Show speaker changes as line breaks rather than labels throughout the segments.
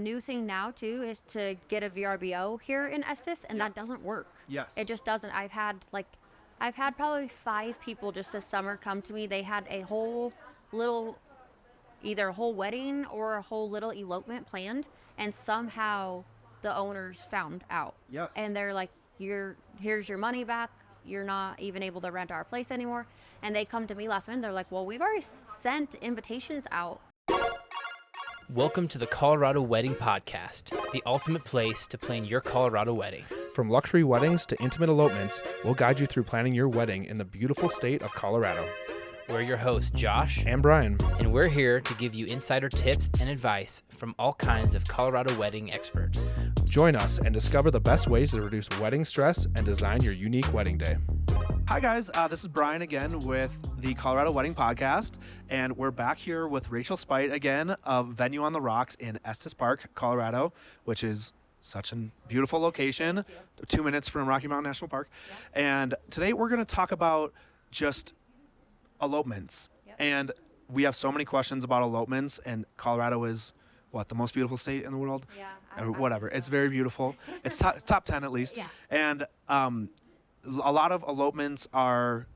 new thing now too is to get a VRBO here in Estes, and that doesn't work.
Yes.
It just doesn't. I've had probably 5 people just this summer come to me. They had a whole little, either a whole wedding or a whole little elopement planned, and somehow the owners found out.
Yes.
And they're like, here's your money back. You're not even able to rent our place anymore. And they come to me last minute. They're like, well, we've already sent invitations out.
Welcome to the Colorado Wedding Podcast, the ultimate place to plan your Colorado wedding.
From luxury weddings to intimate elopements, we'll guide you through planning your wedding in the beautiful state of Colorado.
We're your hosts, Josh
And Brian.
and we're here to give you insider tips and advice from all kinds of Colorado wedding experts.
Join us and discover the best ways to reduce wedding stress and design your unique wedding day.
Hi, guys. This is Brian again with the Colorado Wedding Podcast, and we're back here with Rachel Speight again of Venue on the Rocks in Estes Park, Colorado, which is such a beautiful location, 2 minutes from Rocky Mountain National Park. And today we're going to talk about just elopements. And we have so many questions about elopements, and Colorado is, the most beautiful state in the world?
Yeah.
Or whatever. It's very beautiful. It's top 10 at least.
Yeah.
And a lot of elopements are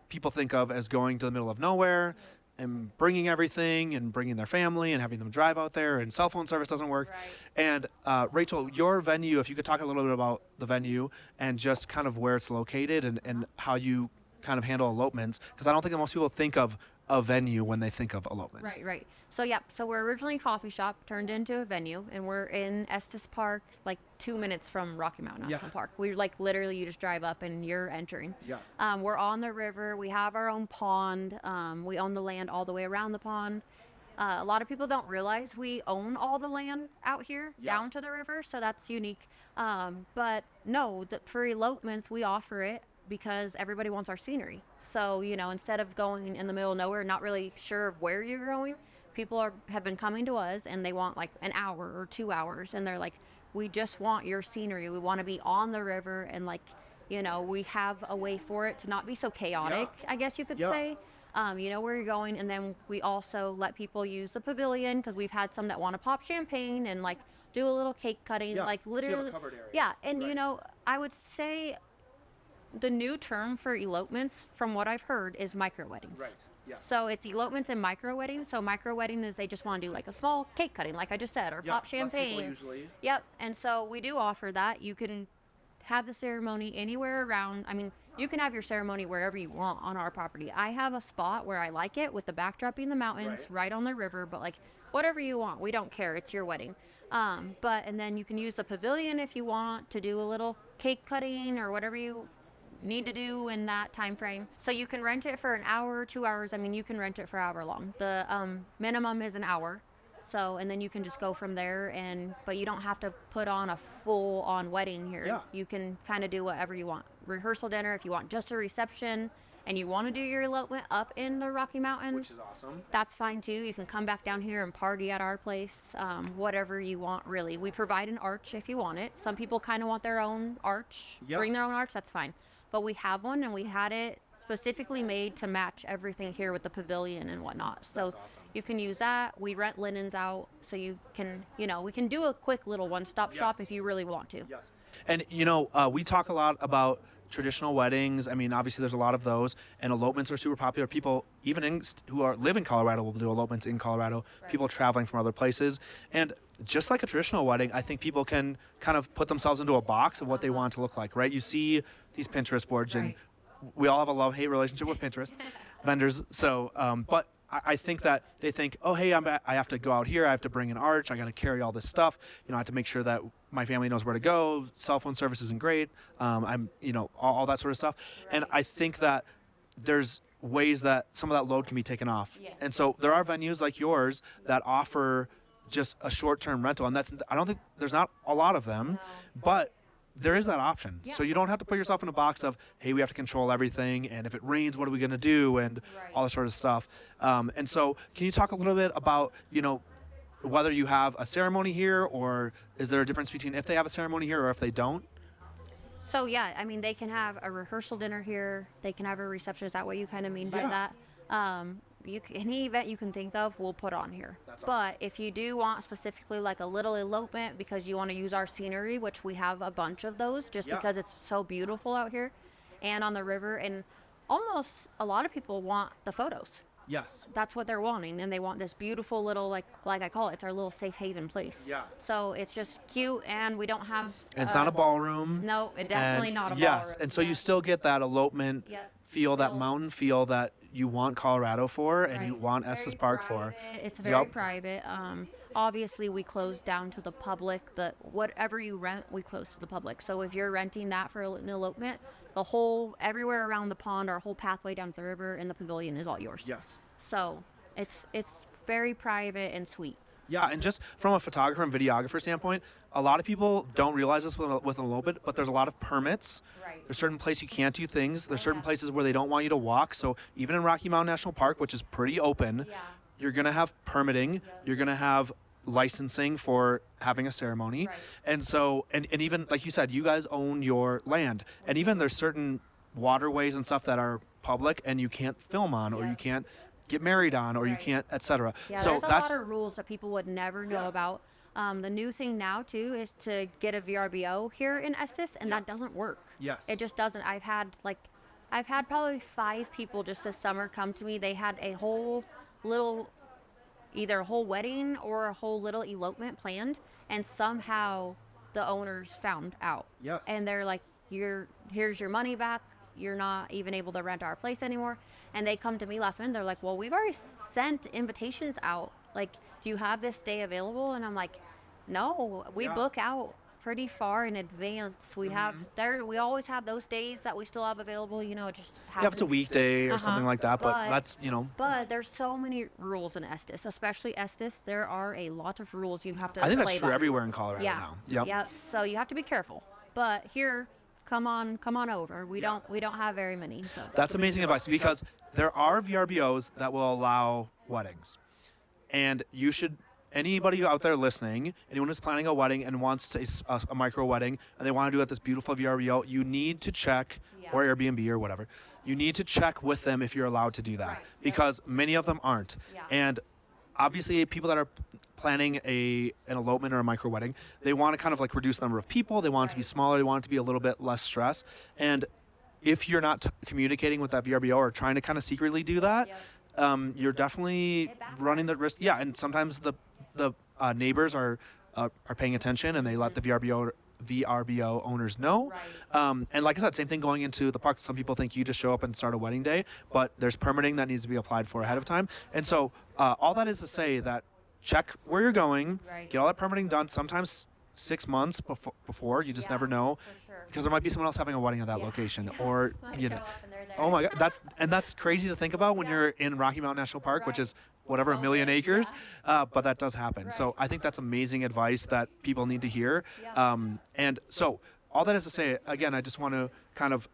people think of as going to the middle of nowhere and bringing everything and bringing their family and having them drive out there, and cell phone service doesn't work.
Right.
And Rachel, your venue, if you could talk a little bit about the venue and just kind of where it's located and how you kind of handle elopements, because I don't think that most people think of a venue when they think of elopements.
Right. So we're originally a coffee shop turned into a venue, and we're in Estes Park, like 2 minutes from Rocky Mountain National Park. We're like literally, you just drive up and you're entering.
Yeah.
We're on the river. We have our own pond. We own the land all the way around the pond. A lot of people don't realize we own all the land out here down to the river, so that's unique. But no, for elopements, we offer it because everybody wants our scenery. So, instead of going in the middle of nowhere, not really sure of where you're going, people have been coming to us and they want like an hour or 2 hours, and they're like, we just want your scenery. We want to be on the river, and we have a way for it to not be so chaotic, I guess you could say. You know where you're going, and then we also let people use the pavilion, because we've had some that want to pop champagne and like do a little cake cutting, like literally.
So you have a covered area.
And I would say the new term for elopements, from what I've heard, is micro weddings.
Right. Yes.
So it's elopements and micro weddings. So micro wedding is they just want to do like a small cake cutting, like I just said, or pop champagne.
Less people usually.
Yep. And so we do offer that. You can have the ceremony anywhere around. I mean, you can have your ceremony wherever you want on our property. I have a spot where I like it, with the backdrop being the mountains, right on the river, but like whatever you want, we don't care. It's your wedding. And then you can use the pavilion if you want to do a little cake cutting or whatever you need to do in that time frame. So you can rent it for an hour or 2 hours. I mean, you can rent it for however long. The minimum is an hour. So, and then you can just go from there, but you don't have to put on a full on wedding here.
Yeah.
You can kind of do whatever you want. Rehearsal dinner, if you want just a reception and you want to do your elopement up in the Rocky Mountains,
Which is awesome.
that's fine too. You can come back down here and party at our place, whatever you want, really. We provide an arch if you want it. Some people kind of want their own arch, bring their own arch, that's fine. But we have one, and we had it specifically made to match everything here with the pavilion and whatnot. So
That's awesome.
You can use that. We rent linens out, so you can, we can do a quick little one-stop shop if you really want to.
Yes. And, we talk a lot about traditional weddings. I mean, obviously there's a lot of those, and elopements are super popular. People, even live in Colorado, will do elopements in Colorado.
Right.
People traveling from other places. And just like a traditional wedding, I think people can kind of put themselves into a box of what they want it to look like, right? You see these Pinterest boards, and we all have a love-hate relationship with Pinterest vendors. So, but I think that they think, oh, hey, I have to go out here. I have to bring an arch. I got to carry all this stuff. I have to make sure that my family knows where to go. Cell phone service isn't great. All that sort of stuff.
Right.
And I think that there's ways that some of that load can be taken off.
Yes.
And so there are venues like yours that offer just a short-term rental. And I don't think there's not a lot of them, but there is that option.
Yeah.
So you don't have to put yourself in a box of, hey, we have to control everything, and if it rains, what are we going to do, and all this sort of stuff. And so can you talk a little bit about, whether you have a ceremony here, or is there a difference between if they have a ceremony here or if they don't?
So yeah, I mean, they can have a rehearsal dinner here. They can have a reception. Is that what you kind of mean by that? any event you can think of, we'll put on here. But if you do want specifically like a little elopement because you want to use our scenery, which we have a bunch of those, just because it's so beautiful out here, and on the river, and almost a lot of people want the photos.
Yes.
That's what they're wanting, and they want this beautiful little like I call it, it's our little safe haven place.
Yeah.
So it's just cute, and we don't have.
And it's not a ballroom.
No, it definitely
and
not a
yes,
ballroom.
and so you still get that elopement feel, that
Feel.
mountain feel that you want Colorado for, and you
Right.
want
Very
Estes Park for.
private. It's very private. Obviously, we close down to the public. Whatever you rent, we close to the public. So if you're renting that for an elopement, everywhere around the pond, our whole pathway down to the river, and the pavilion is all yours.
Yes.
So it's very private and sweet.
Yeah, and just from a photographer and videographer standpoint, a lot of people don't realize this with an elopement, but there's a lot of permits.
Right.
There's certain places you can't do things. There's certain places where they don't want you to walk. So even in Rocky Mountain National Park, which is pretty open, you're going to have permitting. You're going to have licensing for having a ceremony.
Right.
And so, and even like you said, you guys own your land. And even there's certain waterways and stuff that are public and you can't film on, or you can't get married on, or you can't, etc.
Yeah,
so
there's a lot of rules that people would never know about. The new thing now too is to get a VRBO here in Estes, and that doesn't work.
Yes.
It just doesn't. I've had probably 5 people just this summer come to me. They had a whole little, either a whole wedding or a whole little elopement planned, and somehow the owners found out.
Yes.
And they're like, here's your money back. You're not even able to rent our place anymore. And they come to me last minute. They're like, well, we've already sent invitations out. Like, do you have this day available? And I'm like, no, we book out pretty far in advance. We we always have those days that we still have available. It just happens.
if it's a weekday or something like that, but that's,
But there's so many rules in Estes, especially Estes. There are a lot of rules you have to
I think
play
that's true
by.
everywhere in Colorado now. Yep.
Yeah. So you have to be careful. But here, come on over. We don't have very many. So.
That's amazing advice, because there are VRBOs that will allow weddings. And anybody out there listening, anyone who's planning a wedding and wants a micro wedding, and they want to do it at this beautiful VRBO, you need to check, or Airbnb or whatever, you need to check with them if you're allowed to do that, because many of them aren't. And obviously people that are planning an elopement or a micro wedding, they want to kind of like reduce the number of people. They want it to be smaller. They want it to be a little bit less stress. And if you're not communicating with that VRBO or trying to kind of secretly do that, you're definitely running the risk. Yeah, and sometimes the neighbors are paying attention, and they let the VRBO owners know. And like I said, same thing going into the park. Some people think you just show up and start a wedding day, but there's permitting that needs to be applied for ahead of time. And so all that is to say that check where you're going, get all that permitting done. Sometimes 6 months before, you just never know, because there might be someone else having a wedding at that location, or oh my God, that's crazy to think about when you're in Rocky Mountain National Park, which is whatever, 1 million acres, but that does happen. So I think that's amazing advice that people need to hear. And so all that is to say, again, I just want to kind of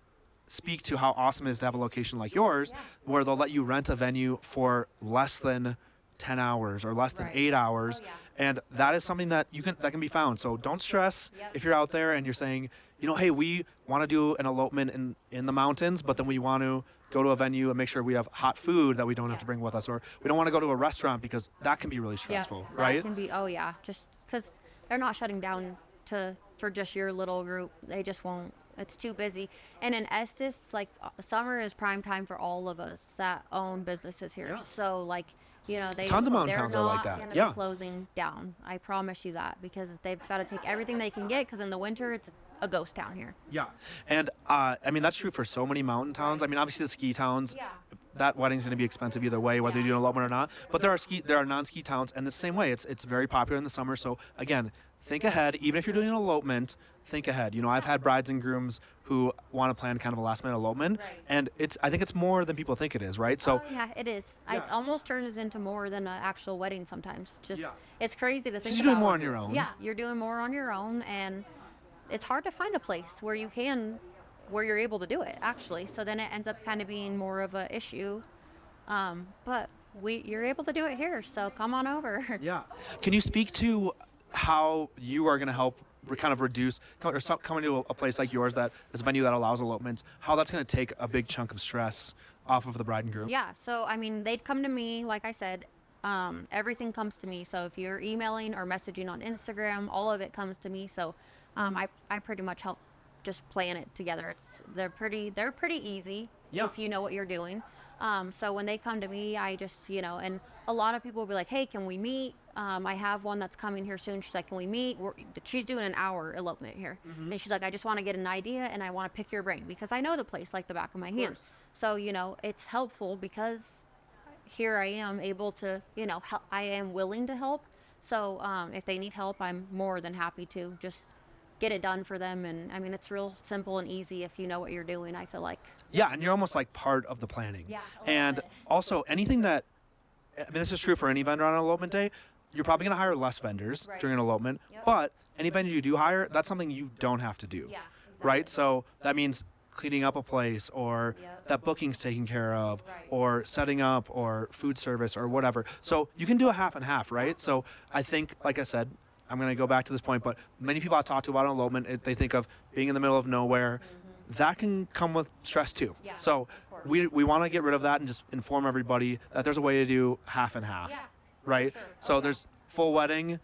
speak to how awesome it is to have a location like yours, where they'll let you rent a venue for less than 10 hours or less than 8 hours. And that is something that that can be found. So don't stress if you're out there and you're saying, hey, we want to do an elopement in the mountains, but then we want to go to a venue and make sure we have hot food that we don't have to bring with us, or we don't want to go to a restaurant, because that can be really stressful, right?
That can be, just because they're not shutting down for just your little group. They just won't. It's too busy. And in Estes, like, summer is prime time for all of us that own businesses here. So
Tons of mountain towns are like that.
They're not going to be closing down. I promise you that, because they've got to take everything they can get, because in the winter it's a ghost town here.
Yeah. And that's true for so many mountain towns. I mean, obviously the ski towns, that wedding's going to be expensive either way, whether you do an elopement or not. But there are non-ski towns, and the same way, it's very popular in the summer. So again, think ahead. Even if you're doing an elopement, think ahead. I've had brides and grooms who want to plan kind of a last minute elopement, and I think it's more than people think it is, right? So
it is. It almost turns into more than an actual wedding sometimes. It's crazy to think about.
You're doing more on your own.
Yeah, you're doing more on your own, and it's hard to find a place where you're able to do it, actually. So then it ends up kind of being more of an issue. But you're able to do it here, so come on over.
Yeah. Can you speak to how you are going to help kind of reduce, coming to a place like yours that is a venue that allows elopements, how that's going to take a big chunk of stress off of the bride and groom?
Yeah, so I mean, they'd come to me, like I said, everything comes to me. So if you're emailing or messaging on Instagram, all of it comes to me. So I pretty much help just plan it together. They're pretty easy if you know what you're doing. So when they come to me, I just, and a lot of people will be like, hey, can we meet? I have one that's coming here soon. She's like, can we meet? She's doing an hour elopement here. And she's like, I just want to get an idea and I want to pick your brain because I know the place like the back of my hand. So, it's helpful because here I am able to, help. I am willing to help. So if they need help, I'm more than happy to just get it done for them. And I mean, it's real simple and easy if you know what you're doing, I feel like.
Yeah, and you're almost like part of the planning.
Yeah.
And also anything that, I mean, this is true for any vendor on an elopement day, you're probably going to hire less vendors during an elopement, but any vendor you do hire, that's something you don't have to do.
Yeah,
right? So that means cleaning up a place or that booking's taken care of or setting up or food service or whatever. So you can do a half and half, right? So I think, like I said, I'm going to go back to this point, but many people I talk to about an elopement, they think of being in the middle of nowhere. That can come with stress too.
Yeah,
so we want to get rid of that and just inform everybody that there's a way to do half and half, right?
Sure.
So there's full wedding,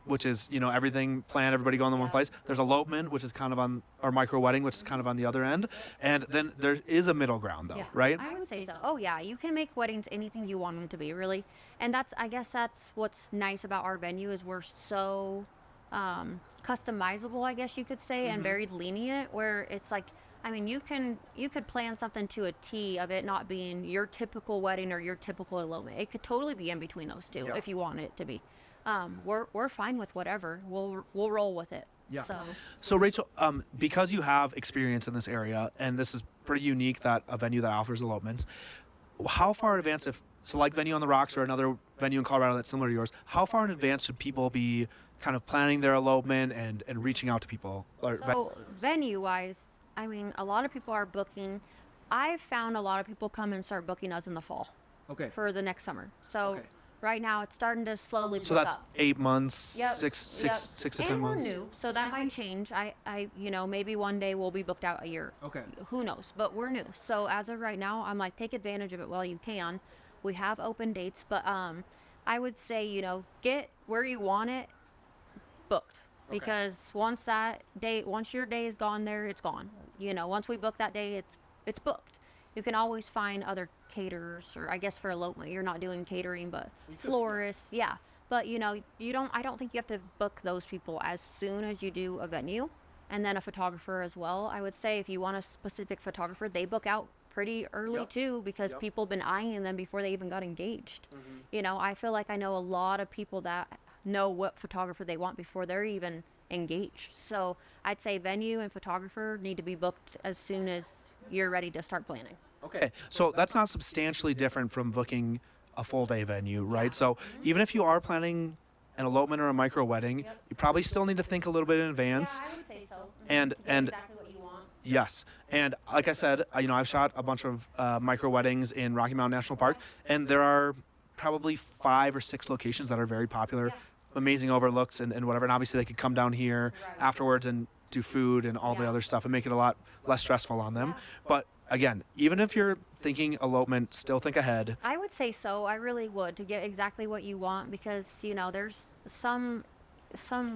which is, everything planned, everybody going to one place. There's elopement, which is kind of on, or micro wedding, which is kind of on the other end. And then there is a middle ground though, right?
I would say so. Oh yeah, you can make weddings anything you want them to be, really. And I guess that's what's nice about our venue is we're so customizable, I guess you could say, and very lenient, where it's like, I mean, you could plan something to a T of it not being your typical wedding or your typical elopement. It could totally be in between those two if you want it to be. We're fine with whatever. We'll roll with it.
Yeah.
So
So Rachel, because you have experience in this area, and this is pretty unique that a venue that offers elopements, how far in advance, like Venue on the Rocks or another venue in Colorado that's similar to yours, how far in advance should people be kind of planning their elopement and reaching out to people?
So venue-wise, I mean, a lot of people are booking. I've found a lot of people come and start booking us in the fall.
Okay.
For the next summer. So right now it's starting to slowly
So
book
that's
up.
8 months,
Yep,
six to 10
and
months.
we're new, so that might change. I maybe one day we'll be booked out a year.
Okay.
Who knows? But we're new. So as of right now, I'm like, take advantage of it while you can. We have open dates, but I would say, get where you want it booked. Because once your day is gone there, it's gone. Once we book that day, it's booked. You can always find other caterers, or I guess for elopement, you're not doing catering, but florists, yeah. But I don't think you have to book those people as soon as you do a venue, and then a photographer as well. I would say if you want a specific photographer, they book out pretty early too, because people have been eyeing them before they even got engaged. I feel like I know a lot of people that know what photographer they want before they're even engaged. So I'd say venue and photographer need to be booked as soon as you're ready to start planning.
Okay. So that's not substantially different from booking a full day venue, right? So even if you are planning an elopement or a micro wedding, you probably still need to think a little bit in advance.
Yeah, I would say so.
And
Exactly what you want.
yes, and like I said, I've shot a bunch of micro weddings in Rocky Mountain National Park, and there are probably 5 or 6 locations that are very popular, amazing overlooks and whatever. And obviously they could come down here afterwards and do food and all the other stuff and make it a lot less stressful on them. But again, even if you're thinking elopement, still think ahead.
I would say so. I really would, to get exactly what you want, because there's some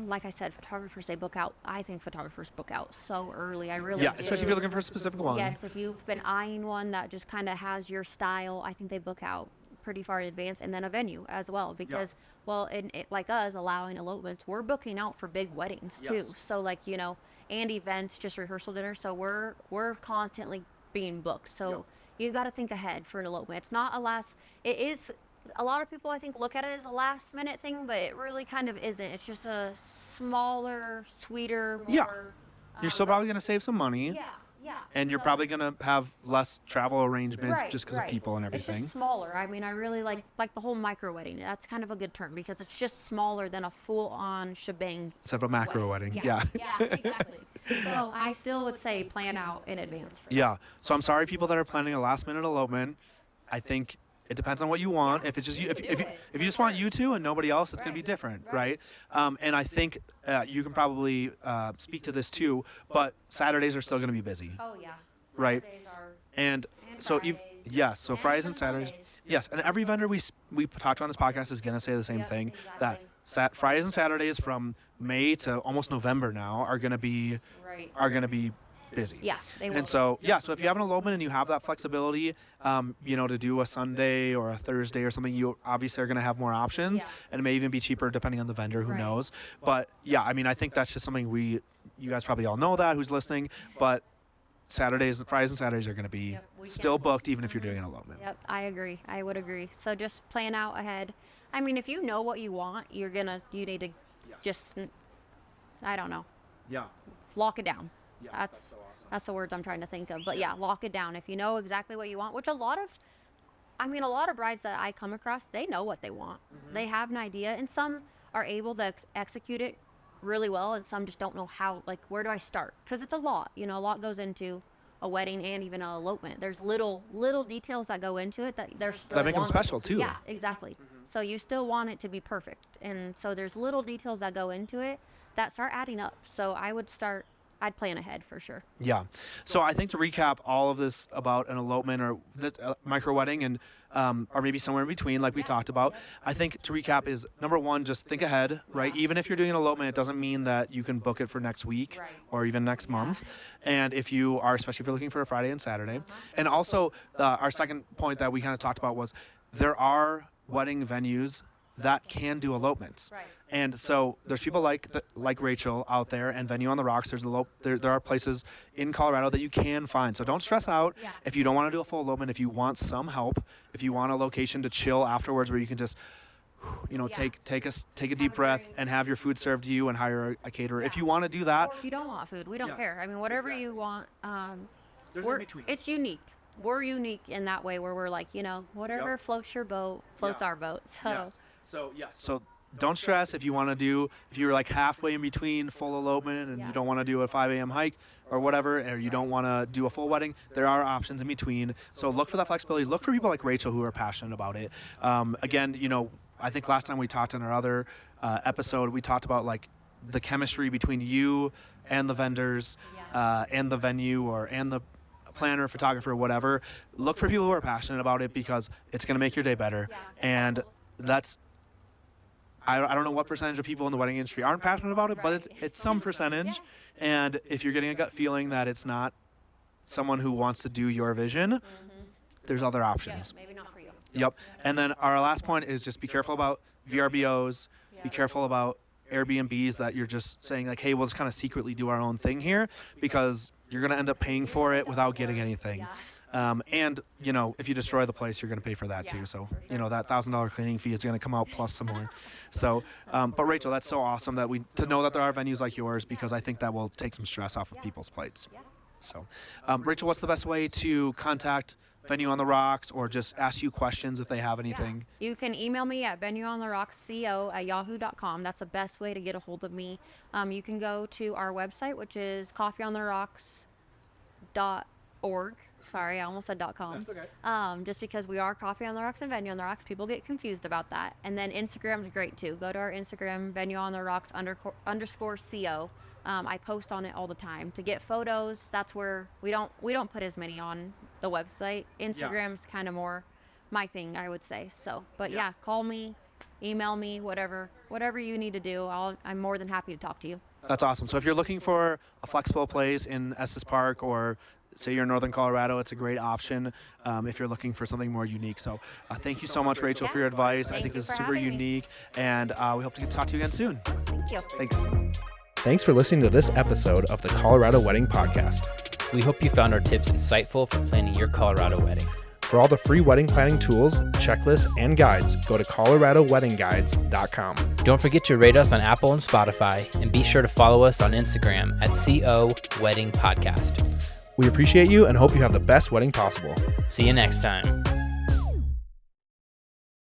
like I said, photographers, they book out. I think photographers book out so early. I really do.
Especially if you're looking for a specific one.
Yes, if you've been eyeing one that just kind of has your style, I think they book out pretty far in advance. And then a venue as well, because like us allowing elopements, we're booking out for big weddings too. So like and events, just rehearsal dinner. So we're constantly being booked. So you got to think ahead for an elopement. It's not it is. A lot of people, I think, look at it as a last minute thing, but it really kind of isn't. It's just a smaller, sweeter, more,
you're still probably going to save some money.
Yeah.
And you're probably going to have less travel arrangements just because of
right.
people and
It's
everything.
just smaller. I mean, I really like the whole micro wedding. That's kind of a good term, because it's just smaller than a full-on shebang.
Instead of a macro wedding. Yeah.
Yeah, exactly. So I still would say plan out in advance. For
Yeah. So I'm sorry, people that are planning a last minute elopement. I think It depends on what you want. If it's just you, if you just want you two and nobody else, it's going to be different, right? And I think you can probably speak to this too, but Saturdays are still going to be busy,
Oh yeah.
right?
Saturdays are-
And so
Fridays.
yes, so
And
Fridays and
even
Saturdays.
Mondays.
Yes, and every vendor we talked to on this podcast is going to say the same
Yep,
thing,
exactly.
that Fridays and Saturdays from May to almost November now are going to be busy.
Yeah, they will.
And so, so if you have an elopement and you have that flexibility, to do a Sunday or a Thursday or something, you obviously are going to have more options,
Yeah.
and it may even be cheaper depending on the vendor. Who
Right.
knows? But yeah, I mean, I think that's just something you guys probably all know that who's listening. But Fridays and Saturdays are going to be
Yep, we
still
can-
booked, even if you're doing an elopement.
Yep, I agree. I would agree. So just plan out ahead. I mean, if you know what you want, you need to just, I don't know,
Yeah.
lock it down.
Yeah.
That's
so awesome.
That's the words I'm trying to think of. But yeah, lock it down. If you know exactly what you want, which a lot of brides that I come across, they know what they want. They have an idea, and some are able to execute it really well, and some just don't know how, like, where do I start? Because it's a lot. A lot goes into a wedding and even an elopement. There's little details that go into it that
That make them special too.
Yeah, exactly. So you still want it to be perfect, and so there's little details that go into it that start adding up. So I'd plan ahead for sure.
Yeah. So I think to recap all of this about an elopement or this micro wedding and or maybe somewhere in between, like we talked about, I think to recap is number one, just think ahead, right? Even if you're doing an elopement, it doesn't mean that you can book it for next week
Right.
or even next month. And especially if you're looking for a Friday and Saturday. And also our second point that we kind of talked about was there are wedding venues that can do elopements.
Right.
And so there's people like Rachel out there and Venue on the Rocks. There are places in Colorado that you can find. So don't stress out
Yeah.
if you don't want to do a full elopement. If you want some help, if you want a location to chill afterwards where you can just, take a deep breath
drink.
and have your food served to you and hire a caterer. If
Yeah.
you want to do that,
Or if you don't want food, we don't
Yes,
care. I mean, whatever
exactly.
you want.
there's no between.
It's unique. We're unique in that way where we're like, whatever
Yep.
floats your boat, floats
Yeah.
our boat. So
So don't stress if you're like halfway in between full elopement and
Yeah.
you don't want to do a 5 a.m. hike or whatever, or you don't want to do a full wedding, there are options in between. So look for that flexibility. Look for people like Rachel who are passionate about it. Again, I think last time we talked in our other episode, we talked about like the chemistry between you and the vendors and the venue and the planner, photographer, whatever. Look for people who are passionate about it because it's going to make your day better.
Yeah.
And that's I don't know what percentage of people in the wedding industry aren't passionate about it, but it's some percentage. And if you're getting a gut feeling that it's not someone who wants to do your vision, there's other options.
maybe not for you.
Yep. And then our last point is just be careful about VRBOs. Be careful about Airbnbs that you're just saying like, hey, we'll just kind of secretly do our own thing here because you're going to end up paying for it without getting anything. And, if you destroy the place, you're going to pay for that
Yeah,
too. So,
for sure.
that $1,000 cleaning fee is going to come out plus some more. So, but Rachel, that's so awesome to know that there are venues like yours because I think that will take some stress off of people's plates.
Yeah.
So, Rachel, what's the best way to contact Venue on the Rocks or just ask you questions if they have anything?
You can email me at venueontherocksco@yahoo.com. That's the best way to get a hold of me. You can go to our website, which is coffeeontherocks.org. Sorry, I almost said .com.
That's okay.
Just because we are Coffee on the Rocks and Venue on the Rocks, people get confused about that. And then Instagram's great too. Go to our Instagram, Venue on the Rocks _CO. I post on it all the time to get photos. That's where we don't put as many on the website. Instagram's kind of more my thing, I would say. So, but yeah, call me, email me, whatever you need to do. I'm more than happy to talk to you.
That's awesome. So if you're looking for a flexible place in Estes Park or say you're in Northern Colorado, it's a great option if you're looking for something more unique. So thank you so much, Rachel, for your advice. I
Thank
think
you
this is
for
super
having me.
unique, and we hope to get to talk to you again soon.
Thank you.
Thanks.
Thanks for listening to this episode of the Colorado Wedding Podcast.
We hope you found our tips insightful for planning your Colorado wedding.
For all the free wedding planning tools, checklists, and guides, go to coloradoweddingguides.com.
Don't forget to rate us on Apple and Spotify, and be sure to follow us on Instagram at CO Wedding Podcast.
We appreciate you and hope you have the best wedding possible.
See you next time.